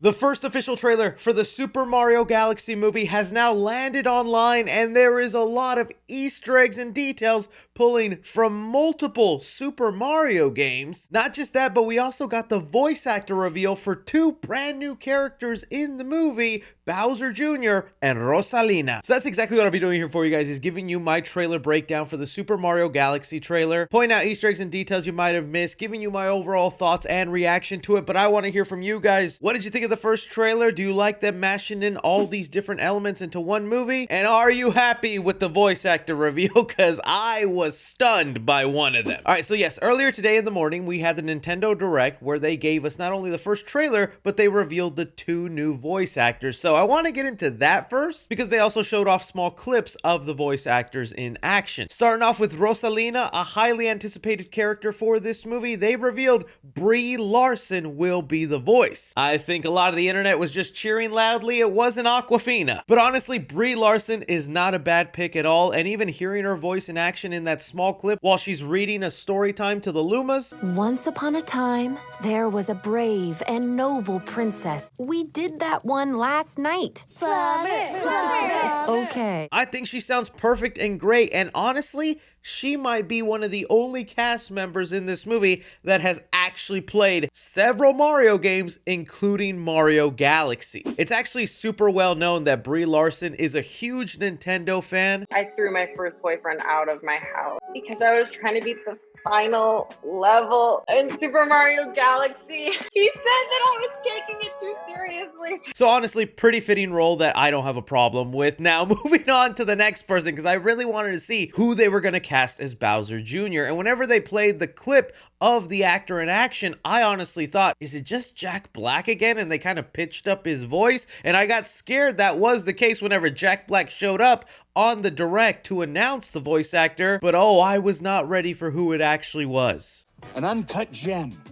The first official trailer for the Super Mario Galaxy movie has now landed online, and there is a lot of Easter eggs and details pulling from multiple Super Mario games. Not just that, but we also got the voice actor reveal for two brand new characters in the movie, Bowser Jr. and Rosalina. So that's exactly what I'll be doing here for you guys, is giving you my trailer breakdown for the Super Mario Galaxy trailer, pointing out Easter eggs and details you might have missed, giving you my overall thoughts and reaction to it. But I want to hear from you guys. What did you think of the first trailer? Do you like them mashing in all these different elements into one movie? And are you happy with the voice actor reveal? Because I was stunned by one of them. All right, so yes, earlier today in the morning, we had the Nintendo Direct where they gave us not only the first trailer, but they revealed the two new voice actors. So I want to get into that first because they also showed off small clips of the voice actors in action. Starting off with Rosalina, a highly anticipated character for this movie, they revealed Brie Larson will be the voice. I think a lot of the internet was just cheering loudly. It wasn't Awkwafina. But honestly, Brie Larson is not a bad pick at all, and even hearing her voice in action in that small clip while she's reading a story time to the Lumas. Once upon a time, there was a brave and noble princess. We did that one last night. Love it, love it. Okay. I think she sounds perfect and great, and honestly, she might be one of the only cast members in this movie that has actually played several Mario games, including Mario Galaxy. It's actually super well known that Brie Larson is a huge Nintendo fan. I threw my first boyfriend out of my house because I was trying to beat the final level in Super Mario Galaxy. He said that I was taking it too seriously. So honestly, pretty fitting role that I don't have a problem with. Now, moving on to the next person, because I really wanted to see who they were going to cast as Bowser Jr. And whenever they played the clip of the actor in action, I honestly thought, is it just Jack Black again? And they kind of pitched up his voice. And I got scared that was the case whenever Jack Black showed up on the Direct to announce the voice actor. But oh, I was not ready for who it actually was. An uncut gem.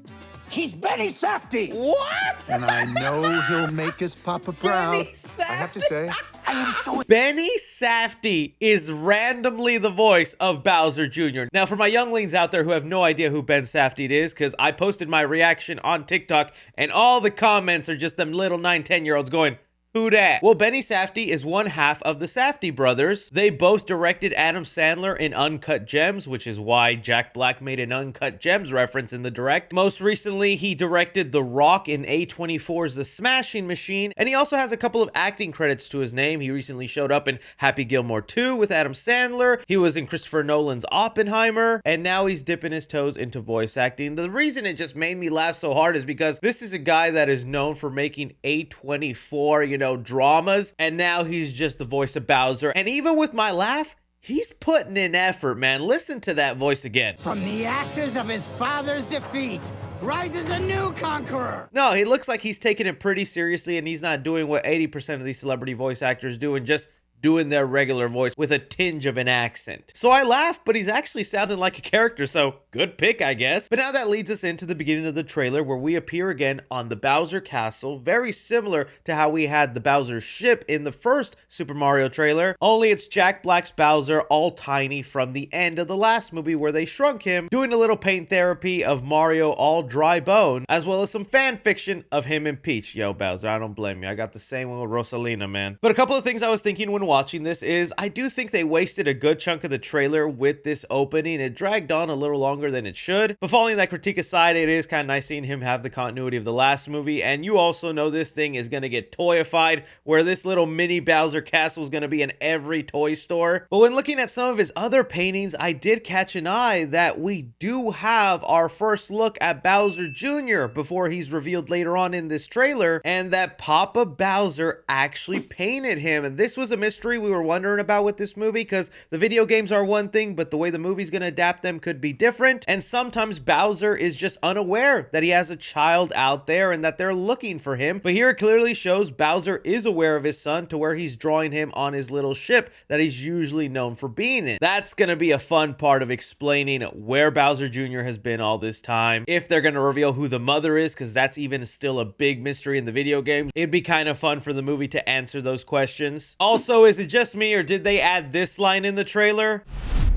He's Benny Safdie! What? And I know he'll make his papa proud. Benny I have to say. I am so... Benny Safdie is randomly the voice of Bowser Jr. Now, for my younglings out there who have no idea who Ben Safdie is, because I posted my reaction on TikTok, and all the comments are just them little 9, 10-year-olds going, who dat? Well, Benny Safdie is one half of the Safdie brothers. They both directed Adam Sandler in Uncut Gems, which is why Jack Black made an Uncut Gems reference in the Direct. Most recently, he directed The Rock in A24's The Smashing Machine, and he also has a couple of acting credits to his name. He recently showed up in Happy Gilmore 2 with Adam Sandler. He was in Christopher Nolan's Oppenheimer, and now he's dipping his toes into voice acting. The reason it just made me laugh so hard is because this is a guy that is known for making A24, dramas, and now he's just the voice of Bowser. And even with my laugh, he's putting in effort, man. Listen to that voice again. From the ashes of his father's defeat rises a new conqueror. No, he looks like he's taking it pretty seriously, and he's not doing what 80% of these celebrity voice actors do and just doing their regular voice with a tinge of an accent. So I laughed, but he's actually sounding like a character, so good pick, I guess. But now that leads us into the beginning of the trailer where we appear again on the Bowser Castle, very similar to how we had the Bowser ship in the first Super Mario trailer, only it's Jack Black's Bowser all tiny from the end of the last movie where they shrunk him, doing a little paint therapy of Mario all dry bone, as well as some fan fiction of him and Peach. Yo, Bowser, I don't blame you. I got the same one with Rosalina, man. But a couple of things I was thinking when watching this is I do think they wasted a good chunk of the trailer with this opening. It dragged on a little longer than it should, but following that critique aside, it is kind of nice seeing him have the continuity of the last movie. And you also know this thing is going to get toyified, where this little mini Bowser castle is going to be in every toy store. But when looking at some of his other paintings, I did catch an eye that we do have our first look at Bowser Jr. before he's revealed later on in this trailer, and that Papa Bowser actually painted him. And this was a mystery we were wondering about with this movie, because the video games are one thing, but the way the movie's going to adapt them could be different. And sometimes Bowser is just unaware that he has a child out there and that they're looking for him. But here it clearly shows Bowser is aware of his son, to where he's drawing him on his little ship that he's usually known for being in. That's going to be a fun part of explaining where Bowser Jr. has been all this time. If they're going to reveal who the mother is, because that's even still a big mystery in the video game, it'd be kind of fun for the movie to answer those questions. Also, is it just me, or did they add this line in the trailer?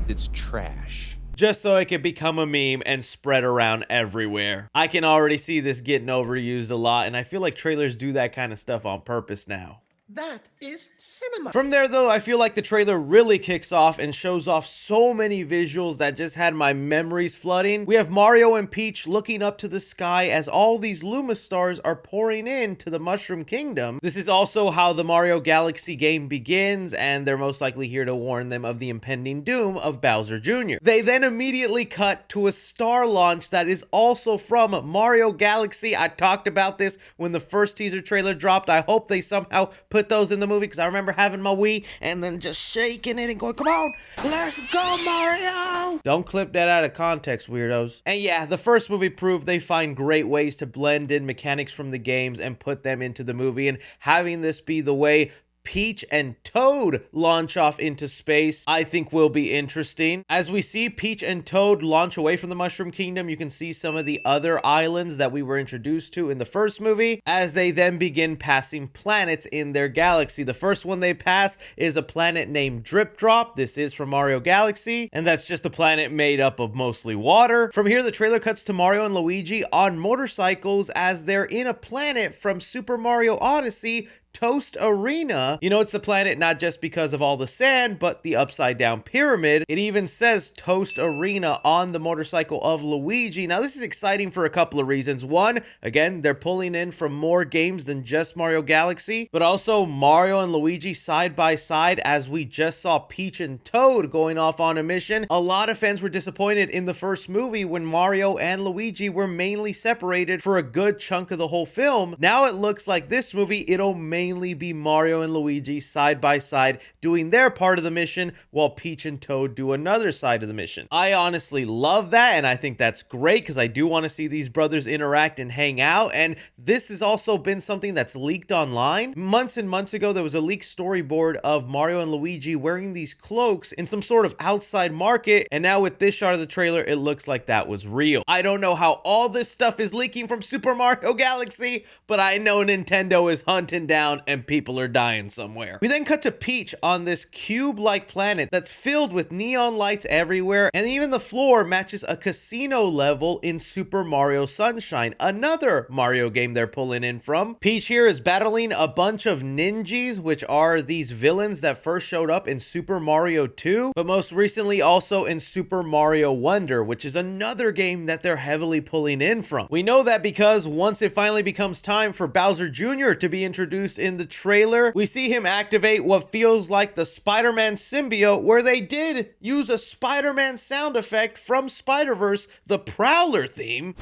It's trash. just so it could become a meme and spread around everywhere. I can already see this getting overused a lot, and I feel like trailers do that kind of stuff on purpose now. That is cinema. From there, though, I feel like the trailer really kicks off and shows off so many visuals that just had my memories flooding. We have Mario and Peach looking up to the sky as all these Luma stars are pouring into the Mushroom Kingdom. This is also how the Mario Galaxy game begins, and they're most likely here to warn them of the impending doom of Bowser Jr. They then immediately cut to a star launch that is also from Mario Galaxy. I talked about this when the first teaser trailer dropped. I hope they somehow put those in the movie, because I remember having my Wii and then just shaking it and going, come on, let's go, Mario! Don't clip that out of context, weirdos. And yeah, the first movie proved they find great ways to blend in mechanics from the games and put them into the movie, and having this be the way Peach and Toad launch off into space, I think will be interesting. As we see Peach and Toad launch away from the Mushroom Kingdom, you can see some of the other islands that we were introduced to in the first movie as they then begin passing planets in their galaxy. The first one they pass is a planet named Drip Drop. This is from Mario Galaxy, and that's just a planet made up of mostly water. From here, the trailer cuts to Mario and Luigi on motorcycles as they're in a planet from Super Mario Odyssey, Toast Arena. You know, it's the planet not just because of all the sand, but the upside down pyramid. It even says Toast Arena on the motorcycle of Luigi. Now, this is exciting for a couple of reasons. One, again, they're pulling in from more games than just Mario Galaxy, but also Mario and Luigi side by side, as we just saw Peach and Toad going off on a mission. A lot of fans were disappointed in the first movie when Mario and Luigi were mainly separated for a good chunk of the whole film. Now it looks like this movie, it'll mainly be Mario and Luigi side by side doing their part of the mission while Peach and Toad do another side of the mission. I honestly love that, and I think that's great because I do want to see these brothers interact and hang out, and this has also been something that's leaked online. Months and months ago, there was a leaked storyboard of Mario and Luigi wearing these cloaks in some sort of outside market, and now with this shot of the trailer, it looks like that was real. I don't know how all this stuff is leaking from Super Mario Galaxy, but I know Nintendo is hunting down and people are dying somewhere. We then cut to Peach on this cube-like planet that's filled with neon lights everywhere, and even the floor matches a casino level in Super Mario Sunshine, another Mario game they're pulling in from. Peach here is battling a bunch of ninjas, which are these villains that first showed up in Super Mario 2, but most recently also in Super Mario Wonder, which is another game that they're heavily pulling in from. We know that because once it finally becomes time for Bowser Jr. to be introduced in the trailer, we see him activate what feels like the Spider-Man symbiote, where they did use a Spider-Man sound effect from Spider-Verse, the Prowler theme.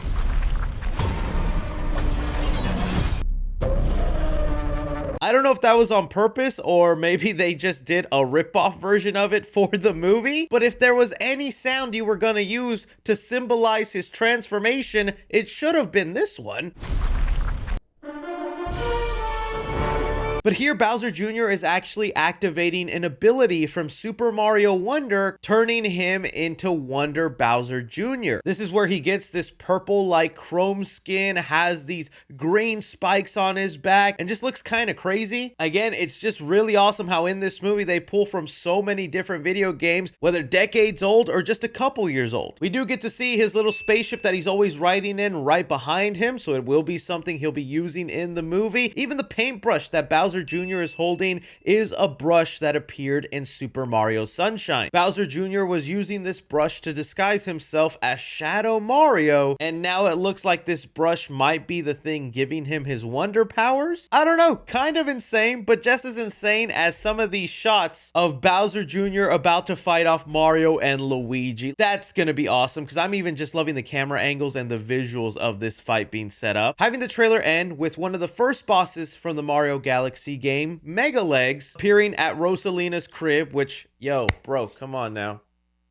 I don't know if that was on purpose or maybe they just did a rip-off version of it for the movie, but if there was any sound you were gonna use to symbolize his transformation, it should have been this one. But here, Bowser Jr. is actually activating an ability from Super Mario Wonder, turning him into Wonder Bowser Jr. This is where he gets this purple-like chrome skin, has these green spikes on his back, and just looks kind of crazy. Again, it's just really awesome how in this movie they pull from so many different video games, whether decades old or just a couple years old. We do get to see his little spaceship that he's always riding in right behind him, so it will be something he'll be using in the movie. Even the paintbrush that Bowser Jr. is holding is a brush that appeared in Super Mario Sunshine. Bowser Jr. was using this brush to disguise himself as Shadow Mario, and now it looks like this brush might be the thing giving him his wonder powers? I don't know, kind of insane, but just as insane as some of these shots of Bowser Jr. about to fight off Mario and Luigi. That's gonna be awesome, because I'm even just loving the camera angles and the visuals of this fight being set up. Having the trailer end with one of the first bosses from the Mario Galaxy game, Mega Legs, appearing at Rosalina's crib, which, yo, bro, come on now.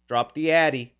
Drop the Addy.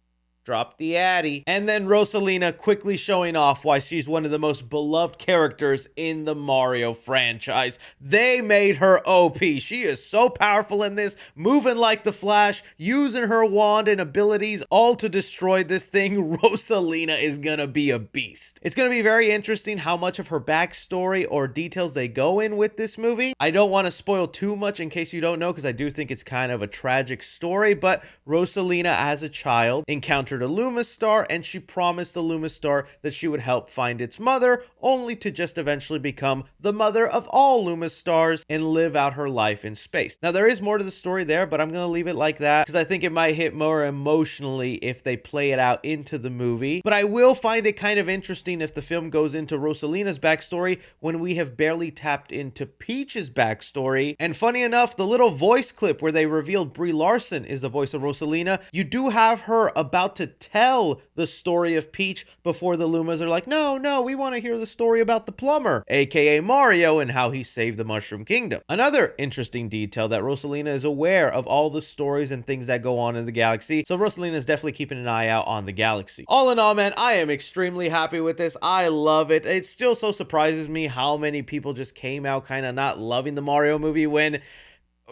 Drop the Addy. And then Rosalina quickly showing off why she's one of the most beloved characters in the Mario franchise. They made her OP. She is so powerful in this, moving like the Flash, using her wand and abilities all to destroy this thing. Rosalina is gonna be a beast. It's gonna be very interesting how much of her backstory or details they go in with this movie. I don't want to spoil too much in case you don't know, because I do think it's kind of a tragic story, but Rosalina as a child encountered captured a Loomis star, and she promised the Loomis star that she would help find its mother, only to just eventually become the mother of all Loomis stars and live out her life in space. Now, there is more to the story there, but I'm going to leave it like that because I think it might hit more emotionally if they play it out into the movie. But I will find it kind of interesting if the film goes into Rosalina's backstory when we have barely tapped into Peach's backstory. And funny enough, the little voice clip where they revealed Brie Larson is the voice of Rosalina, you do have her about to tell the story of Peach before the Lumas are like, no, we want to hear the story about the plumber, aka Mario, and how he saved the Mushroom Kingdom. Another interesting detail that Rosalina is aware of all the stories and things that go on in the galaxy, so Rosalina is definitely keeping an eye out on the galaxy. All in all, man, I am extremely happy with this. I love it. It still so surprises me how many people just came out kind of not loving the Mario movie when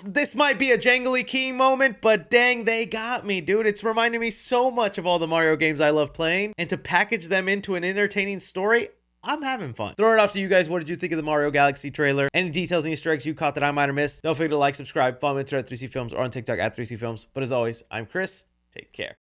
this might be a jangly key moment, but dang, they got me, dude. It's reminding me so much of all the Mario games I love playing, and to package them into an entertaining story, I'm having fun. Throwing it off to you guys. What did you think of the Mario Galaxy trailer? Any details and Easter eggs you caught that I might have missed? Don't forget to like, subscribe, follow me on Twitter at 3C Films or on TikTok at 3C Films. But as always, I'm Chris. Take care.